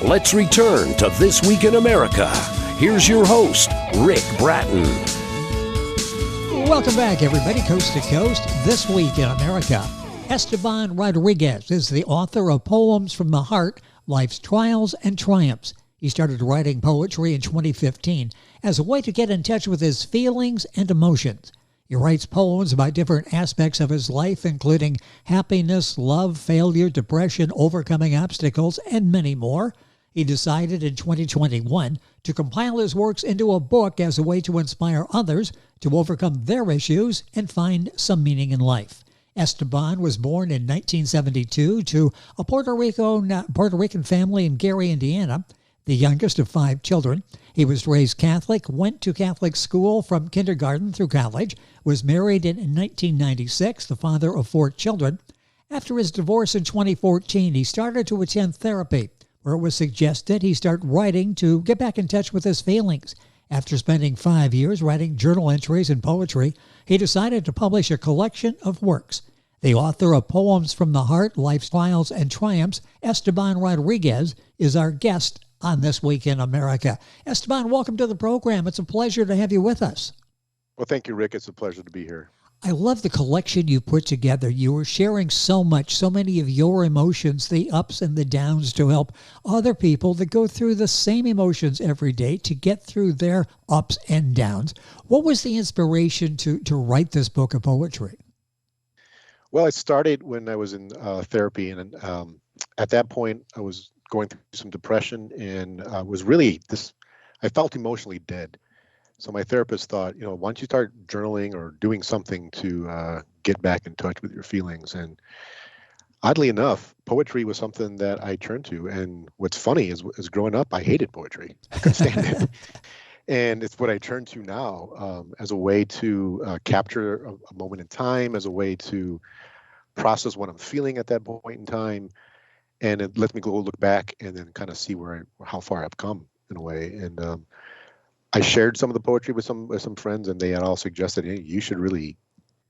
Let's return to This Week in America. Here's your host, Rick Bratton. Welcome back, everybody, coast to coast. This Week in America. Esteban Rodriguez is the author of Poems from the Heart, Life's Trials and Triumphs. He started writing poetry in 2015 as a way to get in touch with his feelings and emotions. He writes poems about different aspects of his life, including happiness, love, failure, depression, overcoming obstacles, and many more. He decided in 2021 to compile his works into a book as a way to inspire others to overcome their issues and find some meaning in life. Esteban was born in 1972 to a Puerto Rican family in Gary, Indiana, the youngest of 5 children. He was raised Catholic, went to Catholic school from kindergarten through college, was married in 1996, the father of 4 children. After his divorce in 2014, he started to attend therapy, where it was suggested he start writing to get back in touch with his feelings. After spending 5 years writing journal entries and poetry, he decided to publish a collection of works. The author of Poems from the Heart, Life's Trials and Triumphs, Esteban Rodriguez, is our guest on This Week in America. Esteban, welcome to the program. It's a pleasure to have you with us. Well, thank you, Rick. It's a pleasure to be here. I love the collection you put together. You were sharing so much, so many of your emotions, the ups and the downs, to help other people that go through the same emotions every day to get through their ups and downs. What was the inspiration to write this book of poetry? Well, it started when I was in therapy, and at that point, I was going through some depression and was really I felt emotionally dead. So my therapist thought, why don't you start journaling or doing something to get back in touch with your feelings? And oddly enough, poetry was something that I turned to. And what's funny is growing up, I hated poetry. I couldn't stand it. And it's what I turn to now as a way to capture a moment in time, as a way to process what I'm feeling at that point in time. And it lets me go look back and then kind of see how far I've come in a way. And I shared some of the poetry with some friends, and they had all suggested, hey, you should really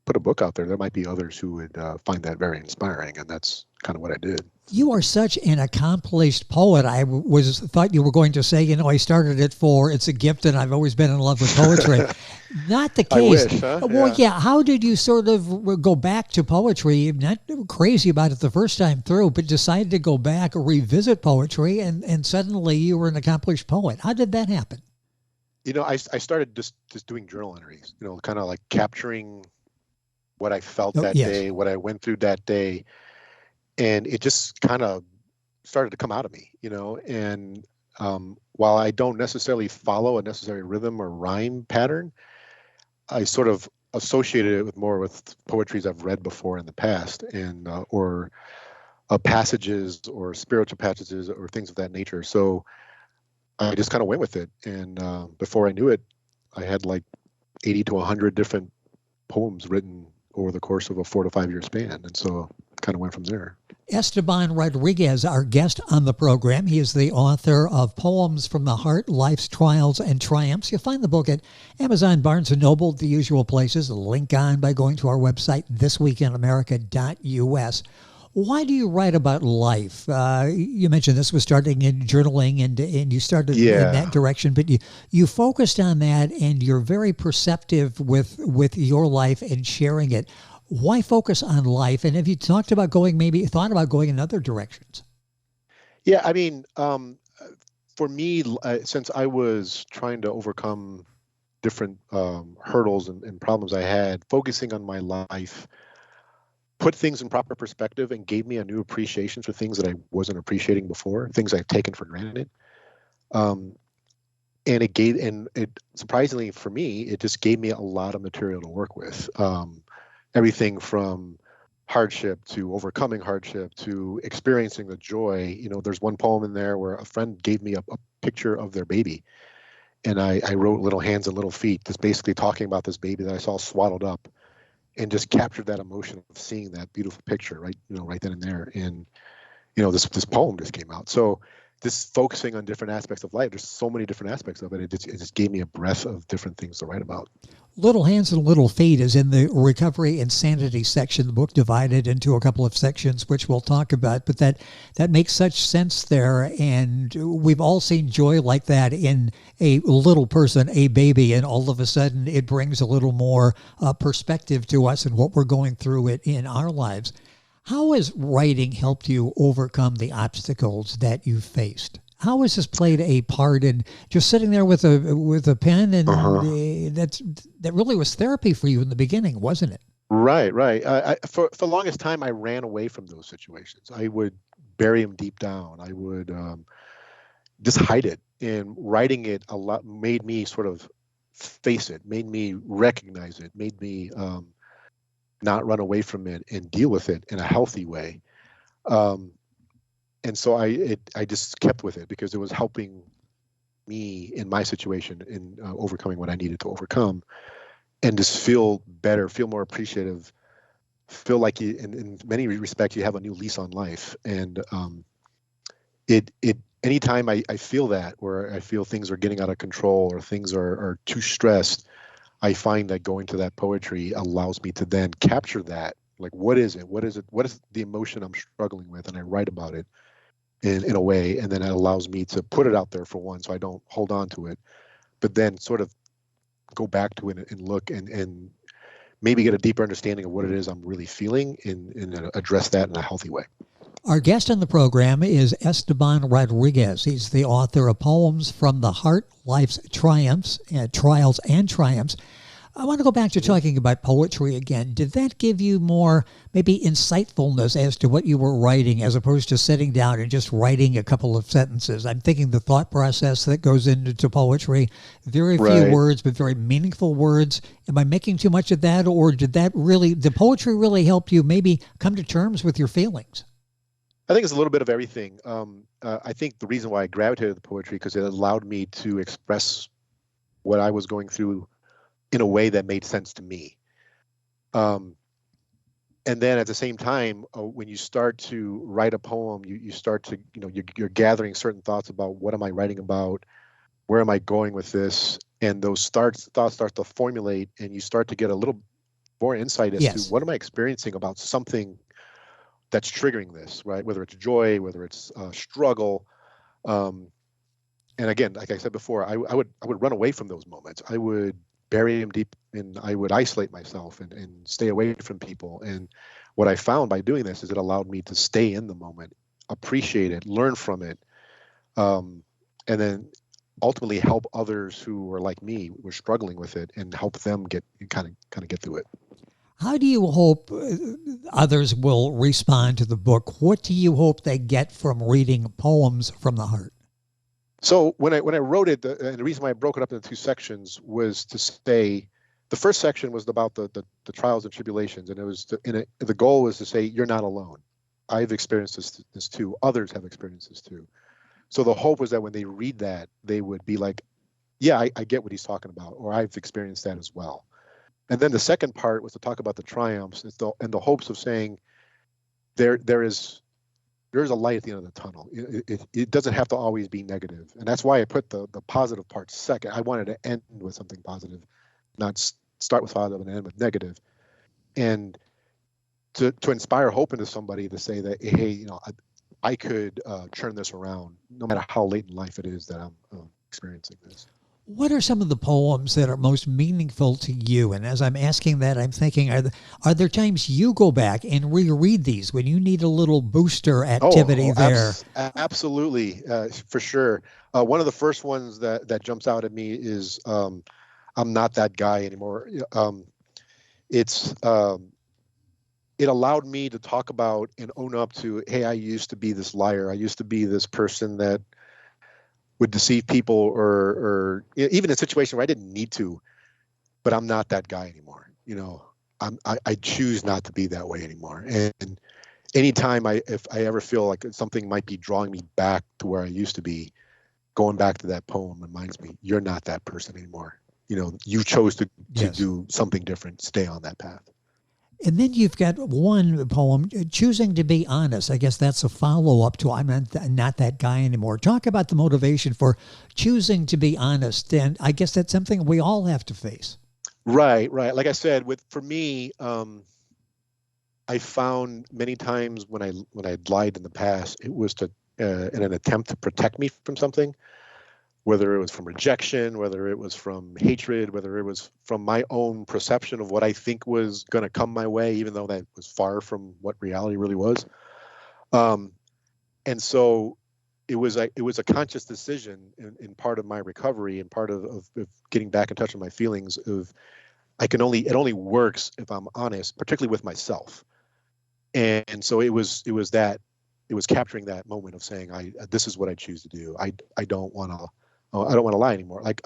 put a book out there. There might be others who would find that very inspiring, and that's kind of what I did. You are such an accomplished poet. I thought you were going to say, I started it it's a gift, and I've always been in love with poetry. Not the case. I wish, huh? Well, yeah. How did you sort of go back to poetry? Not crazy about it the first time through, but decided to go back or revisit poetry, and suddenly you were an accomplished poet. How did that happen? I started just doing journal entries, kind of like capturing what I felt that day, what I went through that day. And it just kind of started to come out of me, and while I don't necessarily follow a necessary rhythm or rhyme pattern, I sort of associated it more with poetries I've read before in the past, and or passages or spiritual passages or things of that nature. So I just kind of went with it. And before I knew it, I had like 80 to 100 different poems written over the course of a 4 to 5 year span. And so kind of went from there. Esteban Rodriguez, our guest on the program. He is the author of Poems from the Heart, Life's Trials and Triumphs. You'll find the book at Amazon, Barnes & Noble, the usual places. Link on by going to our website, thisweekinamerica.us. Why do you write about life? You mentioned this was starting in journaling, and you started in that direction, but you focused on that, and you're very perceptive with your life and sharing it. Why focus on life? And have you thought about going in other directions? Yeah, I mean, for me, since I was trying to overcome different hurdles and problems I had, focusing on my life put things in proper perspective and gave me a new appreciation for things that I wasn't appreciating before, things I've taken for granted. And it surprisingly for me, it just gave me a lot of material to work with. Everything from hardship to overcoming hardship to experiencing the joy. There's one poem in there where a friend gave me a picture of their baby, and I wrote little hands and little feet, just basically talking about this baby that I saw swaddled up, and just captured that emotion of seeing that beautiful picture right then and there. And this poem just came out. So this focusing on different aspects of life. There's so many different aspects of it. It just gave me a breadth of different things to write about. Little Hands and Little Feet is in the recovery and sanity section. The book divided into a couple of sections, which we'll talk about, but that makes such sense there. And we've all seen joy like that in a little person, a baby, and all of a sudden it brings a little more perspective to us and what we're going through it in our lives. How has writing helped you overcome the obstacles that you faced? How has this played a part in just sitting there with a pen, and that really was therapy for you in the beginning, wasn't it? Right. For the longest time, I ran away from those situations. I would bury them deep down. I would just hide it. And writing it a lot made me sort of face it, made me recognize it, made me not run away from it and deal with it in a healthy way. And so I just kept with it because it was helping me in my situation in overcoming what I needed to overcome, and just feel better, feel more appreciative, feel like in many respects you have a new lease on life. And anytime I feel that, where I feel things are getting out of control or things are too stressed, I find that going to that poetry allows me to then capture that. Like, what is it? What is the emotion I'm struggling with? And I write about it in a way, and then it allows me to put it out there for one, so I don't hold on to it, but then sort of go back to it and look and maybe get a deeper understanding of what it is I'm really feeling and address that in a healthy way. Our guest on the program is Esteban Rodriguez. He's the author of Poems from the Heart, Life's Triumphs, Trials and Triumphs. I want to go back to talking about poetry again. Did that give you more maybe insightfulness as to what you were writing as opposed to sitting down and just writing a couple of sentences? I'm thinking the thought process that goes into poetry, very few words, but very meaningful words. Am I making too much of that, or did the poetry really help you maybe come to terms with your feelings? I think it's a little bit of everything. I think the reason why I gravitated to poetry because it allowed me to express what I was going through in a way that made sense to me. And then at the same time, when you start to write a poem, you start to, you're gathering certain thoughts about what am I writing about, where am I going with this, and those thoughts start to formulate, and you start to get a little more insight as to what am I experiencing about something that's triggering this, right? Whether it's joy, whether it's struggle. And again, like I said before, I would run away from those moments. I would bury them deep, and I would isolate myself and stay away from people. And what I found by doing this is it allowed me to stay in the moment, appreciate it, learn from it, and then ultimately help others who are like me, were struggling with it, and help them get kind of get through it. How do you hope others will respond to the book? What do you hope they get from reading Poems from the Heart? So when I wrote it, and the reason why I broke it up into two sections was to say, the first section was about the trials and tribulations, and it was the goal was to say you're not alone. I've experienced this too. Others have experienced this too. So the hope was that when they read that, they would be like, yeah, I get what he's talking about, or I've experienced that as well. And then the second part was to talk about the triumphs and the hopes of saying there is a light at the end of the tunnel. It doesn't have to always be negative. And that's why I put the positive part second. I wanted to end with something positive, not start with positive and end with negative. And to inspire hope into somebody to say that, hey, I could turn this around no matter how late in life it is that I'm experiencing this. What are some of the poems that are most meaningful to you? And as I'm asking that, I'm thinking, are there times you go back and reread these when you need a little booster activity there? Absolutely, for sure. One of the first ones that jumps out at me is I'm Not That Guy Anymore. It allowed me to talk about and own up to, hey, I used to be this liar. I used to be this person that would deceive people or even in a situation where I didn't need to, but I'm not that guy anymore. I choose not to be that way anymore. And anytime if I ever feel like something might be drawing me back to where I used to be, going back to that poem reminds me, you're not that person anymore. You chose to do something different. Stay on that path. And then you've got one poem, Choosing to Be Honest. I guess that's a follow-up to I'm not that guy anymore. Talk about the motivation for choosing to be honest. And I guess that's something we all have to face. Right. Like I said, for me, I found many times when I lied in the past, it was in an attempt to protect me from something, whether it was from rejection, whether it was from hatred, whether it was from my own perception of what I think was going to come my way, even though that was far from what reality really was. And so it was a conscious decision in part of my recovery and part of getting back in touch with my feelings of it only works if I'm honest, particularly with myself. And so it was capturing that moment of saying, this is what I choose to do. I don't want to lie anymore. Like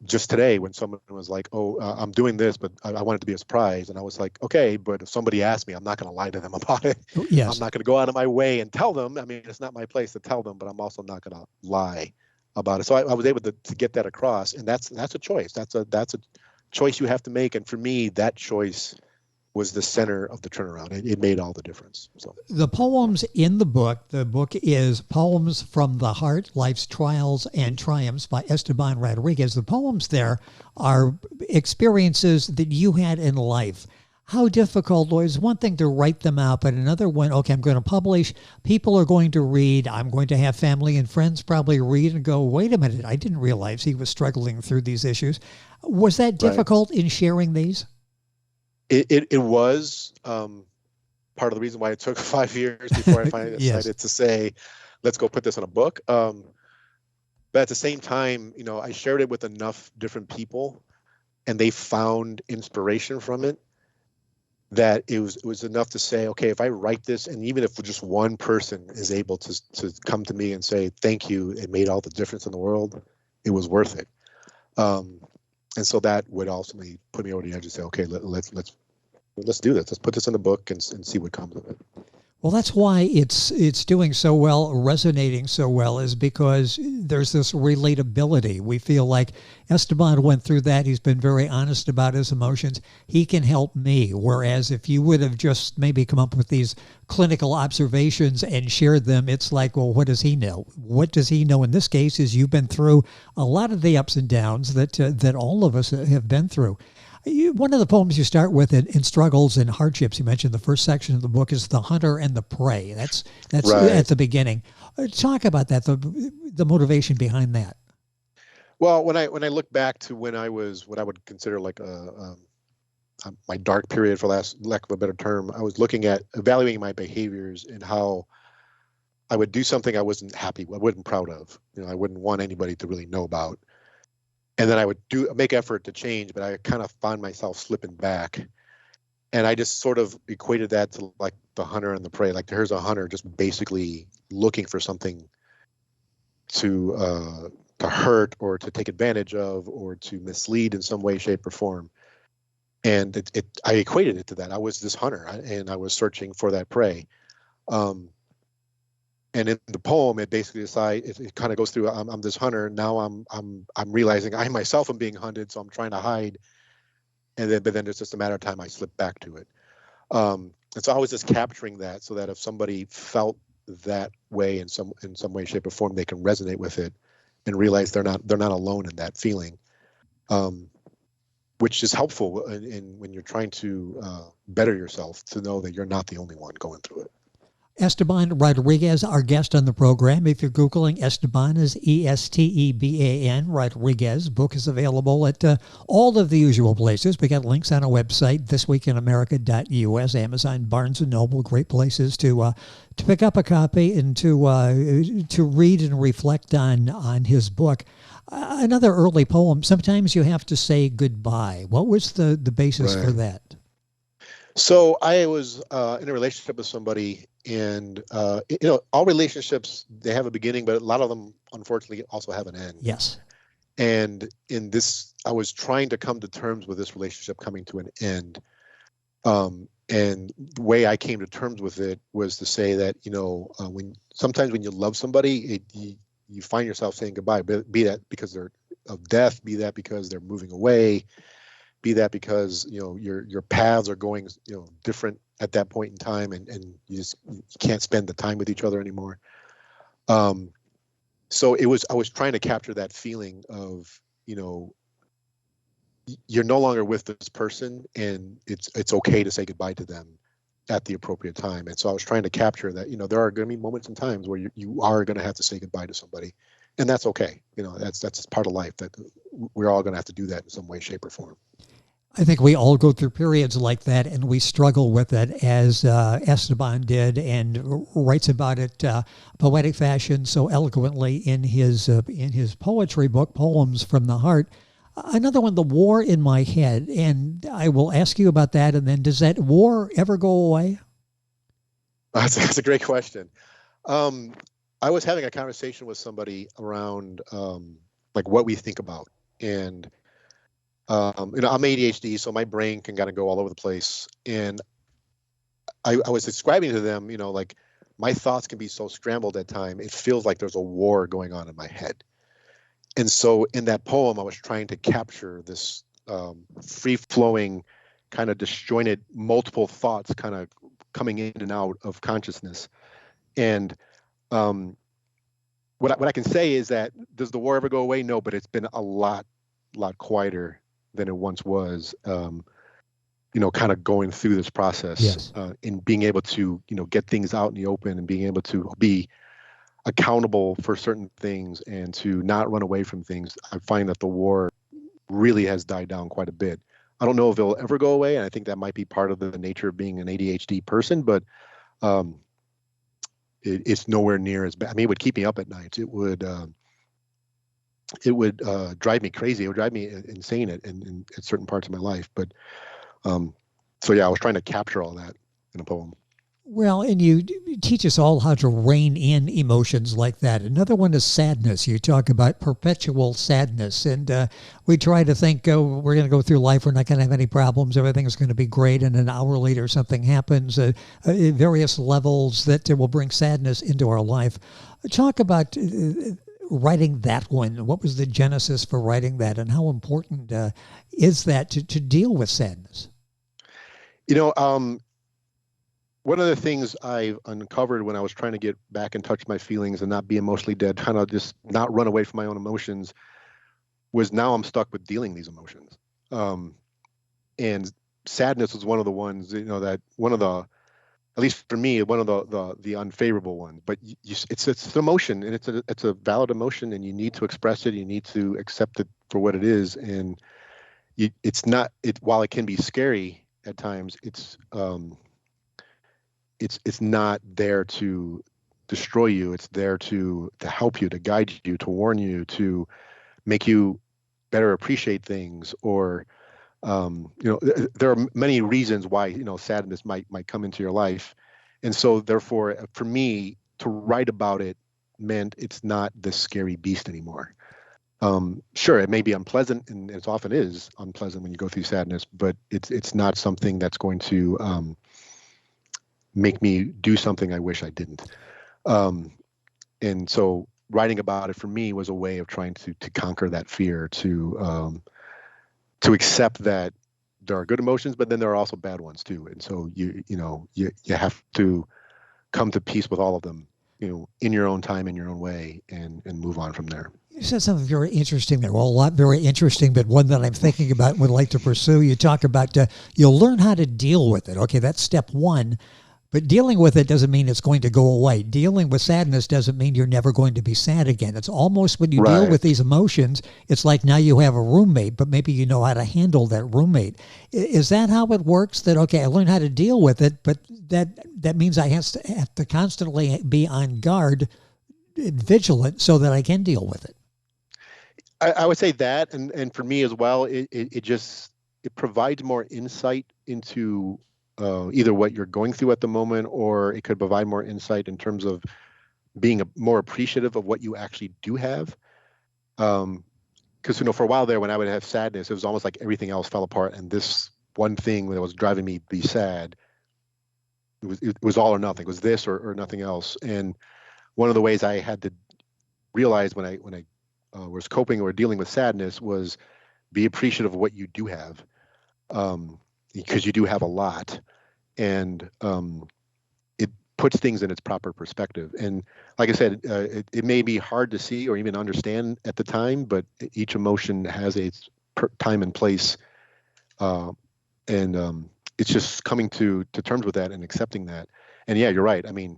just today when someone was like, I'm doing this, but I want it to be a surprise. And I was like, okay, but if somebody asks me, I'm not going to lie to them about it. Yes. I'm not going to go out of my way and tell them. I mean, it's not my place to tell them, but I'm also not going to lie about it. So I was able to get that across. And that's a choice. That's a choice you have to make. And for me, that choice was the center of the turnaround. It made all the difference. So the poems in the book is Poems from the Heart, Life's Trials and Triumphs by Esteban Rodriguez. The poems there are experiences that you had in life. How difficult was one thing to write them out, but another one, okay, I'm going to publish, people are going to read, I'm going to have family and friends probably read and go, wait a minute, I didn't realize he was struggling through these issues. Was that difficult in sharing these? It was part of the reason why it took 5 years before I finally decided to say, let's go put this in a book. But at the same time, I shared it with enough different people and they found inspiration from it that it was enough to say, okay, if I write this, and even if just one person is able to come to me and say, thank you, it made all the difference in the world, it was worth it. And so that would ultimately put me over the edge and say, okay, let's do this. Let's put this in the book and see what comes of it. Well, that's why it's doing so well, resonating so well, is because there's this relatability. We feel like Esteban went through that. He's been very honest about his emotions. He can help me. Whereas if you would have just maybe come up with these clinical observations and shared them, it's like, well, what does he know? What does he know in this case is you've been through a lot of the ups and downs that all of us have been through. One of the poems you start with in struggles and hardships, you mentioned the first section of the book is The Hunter and the Prey. That's right at the beginning. Talk about that, the motivation behind that. Well, when I look back to when I was what I would consider like my dark period, for lack of a better term, I was looking at evaluating my behaviors and how I would do something I wasn't happy, I wasn't proud of. I wouldn't want anybody to really know about. And then I would make effort to change, but I kind of found myself slipping back. And I just sort of equated that to like the hunter and the prey. Like here's a hunter just basically looking for something to hurt or to take advantage of or to mislead in some way, shape, or form. And I equated it to that. I was this hunter and I was searching for that prey. And in the poem, it basically it kind of goes through. I'm this hunter now. I'm realizing I myself am being hunted, so I'm trying to hide. But then it's just a matter of time I slip back to it. And so I was just capturing that so that if somebody felt that way in some way, shape, or form, they can resonate with it and realize they're not alone in that feeling, which is helpful in when you're trying to better yourself, to know that you're not the only one going through it. Esteban Rodriguez, our guest on the program. If you're Googling Esteban, is Esteban Rodriguez. Book is available at all of the usual places. We got links on our website, thisweekinamerica.us, Amazon, Barnes & Noble, great places to pick up a copy and to read and reflect on his book. Another early poem, Sometimes You Have to Say Goodbye. What was the basis for that? So I was in a relationship with somebody, and all relationships, they have a beginning, but a lot of them unfortunately also have an end. Yes. And in this, I was trying to come to terms with this relationship coming to an end. And the way I came to terms with it was to say that, sometimes when you love somebody, you find yourself saying goodbye, be that because they're of death, be that because they're moving away, be that because your paths are going different at that point in time, and you can't spend the time with each other anymore. So I was trying to capture that feeling of you're no longer with this person, and it's okay to say goodbye to them at the appropriate time. And so I was trying to capture that there are going to be moments and times where you are going to have to say goodbye to somebody, and that's okay. That's part of life, that we're all going to have to do that in some way, shape, or form. I think we all go through periods like that, and we struggle with it, as Esteban did, and writes about it poetic fashion so eloquently in his poetry book, Poems from the Heart. Another one, The War in My Head, and I will ask you about that. And then, does that war ever go away? That's a great question. I was having a conversation with somebody around like what we think about, and I'm ADHD, so my brain can kind of go all over the place. And I was describing to them, like my thoughts can be so scrambled at time. It feels like there's a war going on in my head. And so in that poem, I was trying to capture this free-flowing, kind of disjointed, multiple thoughts kind of coming in and out of consciousness. And what I can say is that, does the war ever go away? No, but it's been a lot quieter than it once was. Kind of going through this process, yes. And being able to get things out in the open, and being able to be accountable for certain things and to not run away from things. I find that the war really has died down quite a bit. I don't know if it'll ever go away, and I think that might be part of the nature of being an ADHD person, but it's nowhere near as bad. I mean, it would keep me up at night. It would drive me crazy. It would drive me insane in certain parts of my life. But so yeah, I was trying to capture all that in a poem. Well, and you teach us all how to rein in emotions like that. Another one is sadness. You talk about perpetual sadness, and we try to think, oh, we're going to go through life, we're not going to have any problems, everything's going to be great, and an hour later something happens at various levels that will bring sadness into our life. Talk about writing that one. What was the genesis for writing that, and how important is that to deal with sadness? One of the things I've uncovered when I was trying to get back in touch with my feelings and not be emotionally dead, kind of just not run away from my own emotions, was now I'm stuck with dealing these emotions. And sadness was one of the ones, that one of the, at least for me, one of the unfavorable ones. But it's an emotion, and it's a valid emotion, and you need to express it. You need to accept it for what it is. And while it can be scary at times, it's not there to destroy you. It's there to help you, to guide you, to warn you, to make you better appreciate things. Or there are many reasons why sadness might come into your life. And so therefore, for me, to write about it meant it's not this scary beast anymore. Sure, it may be unpleasant, and it often is unpleasant when you go through sadness, but it's not something that's going to make me do something I wish I didn't. And so writing about it for me was a way of trying to conquer that fear, to accept that there are good emotions, but then there are also bad ones too. And so you have to come to peace with all of them, in your own time, in your own way, and move on from there. You said something very interesting there. Well, a lot very interesting, but one that I'm thinking about and would like to pursue. You talk about you'll learn how to deal with it. Okay, that's step one. But dealing with it doesn't mean it's going to go away. Dealing with sadness doesn't mean you're never going to be sad again. It's almost, when you deal with these emotions, it's like now you have a roommate, but maybe you know how to handle that roommate. Is that how it works? That, okay, I learned how to deal with it, but that means I have to constantly be on guard, vigilant, so that I can deal with it. I would say that, and for me as well, it provides more insight into either what you're going through at the moment, or it could provide more insight in terms of being more appreciative of what you actually do have. Because for a while there, when I would have sadness, it was almost like everything else fell apart, and this one thing that was driving me be sad, it was all or nothing. It was this or nothing else. And one of the ways I had to realize when I was coping or dealing with sadness was be appreciative of what you do have. because you do have a lot, and it puts things in its proper perspective. And like I said, it may be hard to see or even understand at the time, but each emotion has its time and place, and it's just coming to terms with that and accepting that. And yeah, you're right. I mean,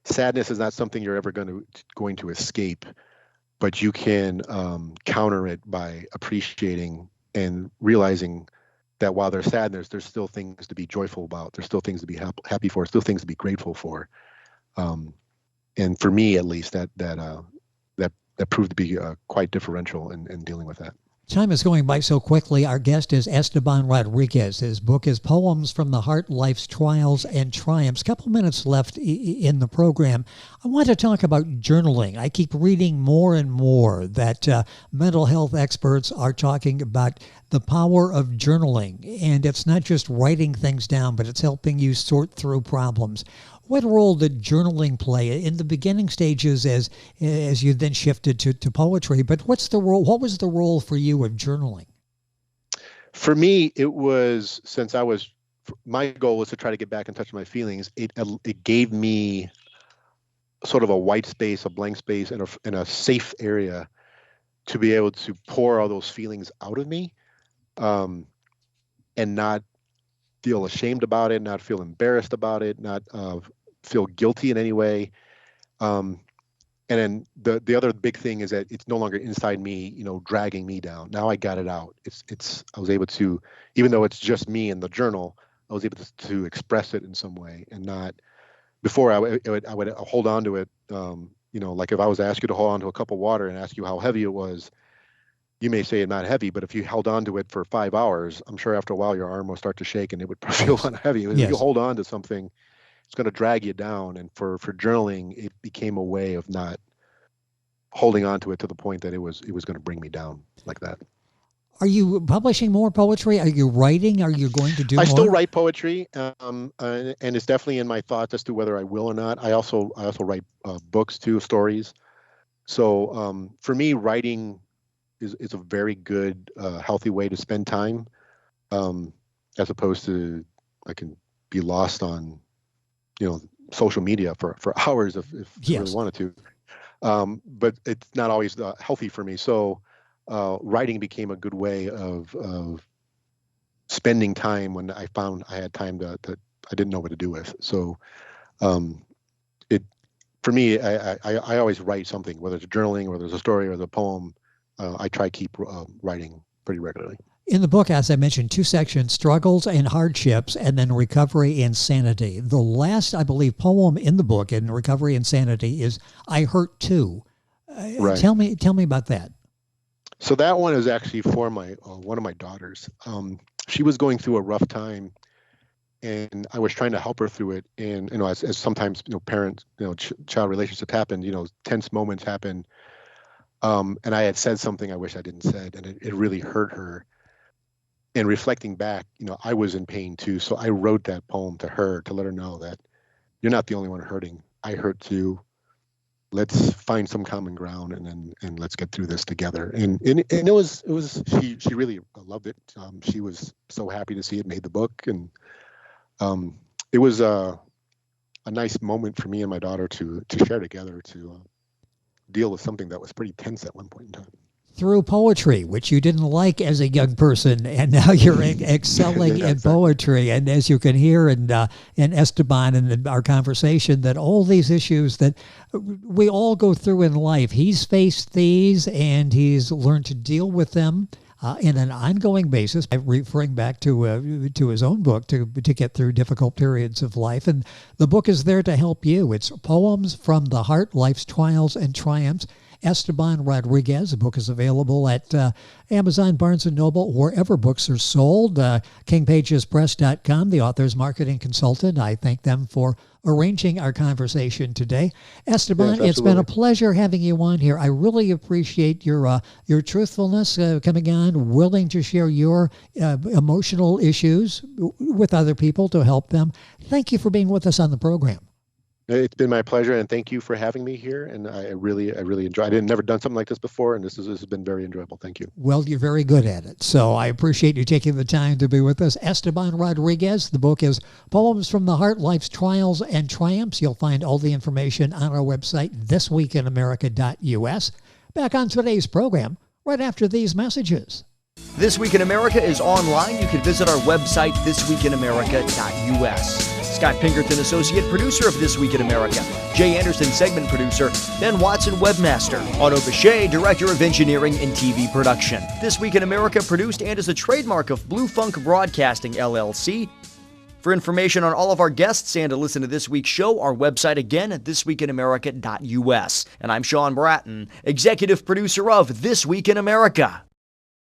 sadness is not something you're ever going to escape, but you can counter it by appreciating and realizing that while there's sadness, there's still things to be joyful about. There's still things to be happy for. Still things to be grateful for. And for me, at least, that proved to be quite differential in dealing with that. Time is going by so quickly. Our guest is Esteban Rodriguez. His book is Poems from the Heart, Life's Trials and Triumphs. Couple minutes left in the program. I want to talk about journaling. I keep reading more and more that mental health experts are talking about the power of journaling. And it's not just writing things down, but it's helping you sort through problems. What role did journaling play in the beginning stages as you then shifted to poetry? But what's the role? What was the role for you of journaling? For me, it was, since my goal was to try to get back in touch with my feelings. It gave me sort of a white space, a blank space, and a safe area to be able to pour all those feelings out of me, and not feel ashamed about it, not feel embarrassed about it, not feel guilty in any way. And then the other big thing is that it's no longer inside me, dragging me down. Now I got it out. I was able to, even though it's just me in the journal, I was able to express it in some way, and not before I would hold on to it. Like if I was to ask you to hold on to a cup of water and ask you how heavy it was, you may say it's not heavy, but if you held on to it for 5 hours, I'm sure after a while your arm will start to shake and it would feel kind of heavy. Yes. If you hold on to something, it's going to drag you down. And for journaling, it became a way of not holding on to it to the point that it was going to bring me down like that. Are you publishing more poetry? Are you writing? Are you going to do more? I still write poetry, and it's definitely in my thoughts as to whether I will or not. I also write books too, stories. So for me, writing is a very good, healthy way to spend time, as opposed to I can be lost on, social media for hours if yes. I really wanted to. But it's not always healthy for me. So writing became a good way of spending time when I found I had time that I didn't know what to do with. So for me, I always write something, whether it's journaling, whether it's a story or a poem. I try to keep writing pretty regularly. In the book, as I mentioned, 2 sections, struggles and hardships, and then recovery and sanity. The last, I believe, poem in the book in recovery and sanity is I Hurt Too. Right. Tell me about that. So that one is actually for one of my daughters. She was going through a rough time, and I was trying to help her through it. And, as sometimes, parent, child relationship happen, tense moments happen. And I had said something I wish I didn't said, and it really hurt her. And reflecting back, I was in pain too. So I wrote that poem to her to let her know that you're not the only one hurting. I hurt too. Let's find some common ground and let's get through this together. And it was she really loved it. She was so happy to see it made the book, and it was a nice moment for me and my daughter to share together to deal with something that was pretty tense at one point in time. Through poetry, which you didn't like as a young person, and now you're excelling in poetry. And as you can hear in Esteban and in our conversation, that all these issues that we all go through in life, he's faced these and he's learned to deal with them in an ongoing basis, referring back to his own book to get through difficult periods of life. And the book is there to help you. It's Poems from the Heart, Life's Trials and Triumphs. Esteban Rodriguez. The book is available at Amazon, Barnes & Noble, wherever books are sold. KingPagesPress.com, the author's marketing consultant. I thank them for arranging our conversation today. Esteban, yes, it's been a pleasure having you on here. I really appreciate your truthfulness coming on, willing to share your emotional issues with other people to help them. Thank you for being with us on the program. It's been my pleasure, and thank you for having me here. And I really enjoy. I didn't never done something like this before, and this has been very enjoyable. Thank you. Well, you're very good at it. So I appreciate you taking the time to be with us. Esteban Rodriguez. The book is Poems from the Heart, Life's Trials and Triumphs. You'll find all the information on our website, thisweekinamerica.us. Back on today's program, right after these messages. This Week in America is online. You can visit our website, thisweekinamerica.us. Scott Pinkerton, Associate Producer of This Week in America. Jay Anderson, Segment Producer. Ben Watson, Webmaster. Otto Bechet, Director of Engineering and TV Production. This Week in America produced and is a trademark of Blue Funk Broadcasting, LLC. For information on all of our guests and to listen to this week's show, our website again at thisweekinamerica.us. And I'm Sean Bratton, Executive Producer of This Week in America.